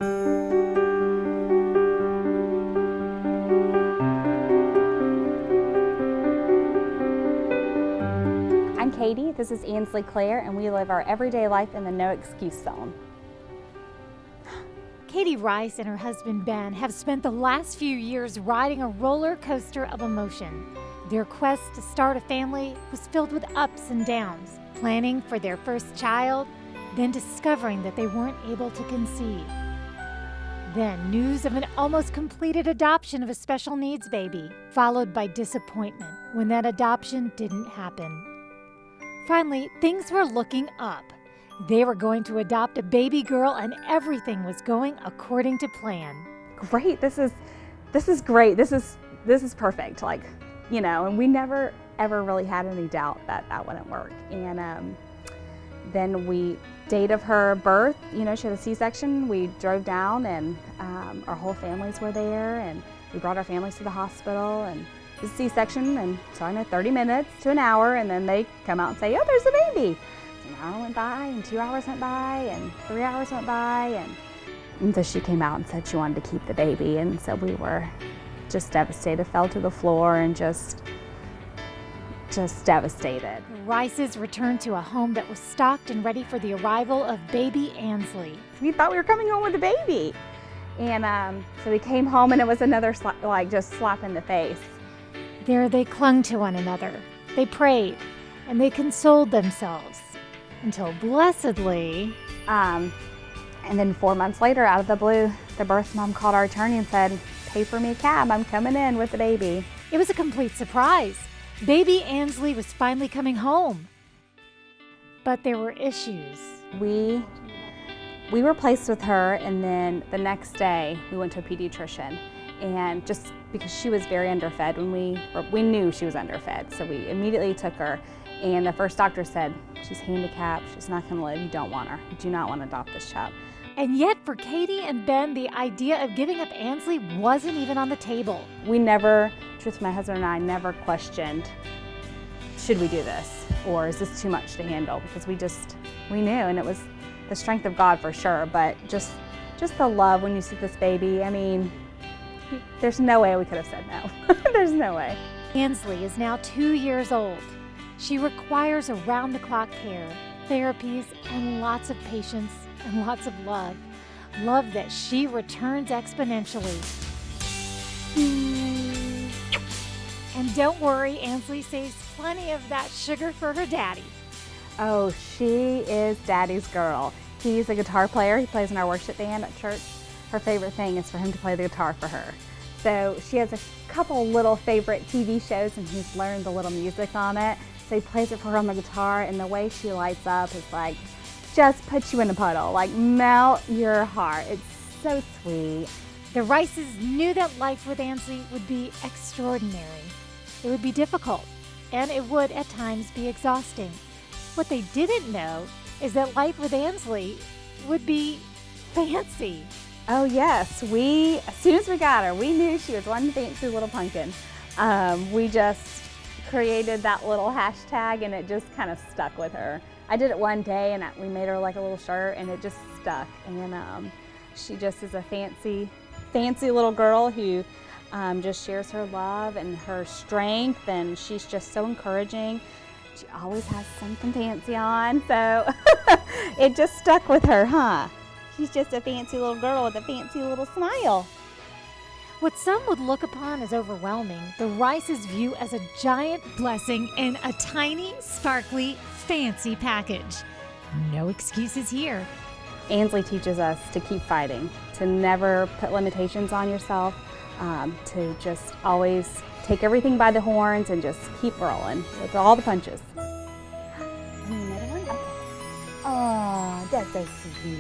I'm Katie, this is Ansley Claire, and we live our everyday life in the no excuse zone. Katie Rice and her husband Ben have spent the last few years riding a roller coaster of emotion. Their quest to start a family was filled with ups and downs, planning for their first child, then discovering that they weren't able to conceive. Then news of an almost completed adoption of a special needs baby, followed by disappointment when that adoption didn't happen. Finally, things were looking up. They were going to adopt a baby girl and everything was going according to plan. Great, this is great. This is perfect. Like, you know, and we never ever really had any doubt that that wouldn't work. And then date of her birth, you know, she had a C-section. We drove down and our whole families were there, and we brought our families to the hospital, and it was a C-section, and so I know 30 minutes to an hour, and then they come out and say, oh, there's a baby. So an hour went by, and 2 hours went by, and 3 hours went by, and so she came out and said she wanted to keep the baby, and so we were just devastated, fell to the floor, and just devastated. The Rices returned to a home that was stocked and ready for the arrival of baby Ansley. We thought we were coming home with a baby. And so we came home, and it was another just slap in the face. There they clung to one another, they prayed, and they consoled themselves, until blessedly... And then 4 months later, out of the blue, the birth mom called our attorney and said, pay for me a cab, I'm coming in with the baby. It was a complete surprise. Baby Ansley was finally coming home. But there were issues. We were placed with her, and then the next day we went to a pediatrician, and just because she was very underfed, we knew she was underfed, so we immediately took her, and the first doctor said, she's handicapped, she's not going to live, you don't want her, you do not want to adopt this child. And yet for Katie and Ben, the idea of giving up Ansley wasn't even on the table. We never, truth, my husband and I never questioned, should we do this, or is this too much to handle, because we knew, and it was the strength of God for sure, but just the love when you see this baby. I mean, there's no way we could have said no. There's no way. Ansley is now 2 years old. She requires around-the-clock care, therapies, and lots of patience and lots of love. Love that she returns exponentially. And don't worry, Ansley saves plenty of that sugar for her daddy. Oh, she is Daddy's girl. He's a guitar player. He plays in our worship band at church. Her favorite thing is for him to play the guitar for her. So she has a couple little favorite TV shows, and he's learned the little music on it. So he plays it for her on the guitar, and the way she lights up is like, just puts you in a puddle, like melt your heart. It's so sweet. The Rices knew that life with Ansley would be extraordinary. It would be difficult, and it would at times be exhausting. What they didn't know is that life with Ansley would be fancy. Oh yes, as soon as we got her, we knew she was one fancy little pumpkin. We just created that little hashtag, and it just kind of stuck with her. I did it one day, and we made her like a little shirt, and it just stuck. And she just is a fancy little girl who just shares her love and her strength, and she's just so encouraging. She always has something fancy on, so it just stuck with her, huh? She's just a fancy little girl with a fancy little smile. What some would look upon as overwhelming, the Rices view as a giant blessing in a tiny, sparkly, fancy package. No excuses here. Ansley teaches us to keep fighting, to never put limitations on yourself, to just always take everything by the horns and just keep rolling with all the punches. Another one? Okay. Oh, that's so sweet.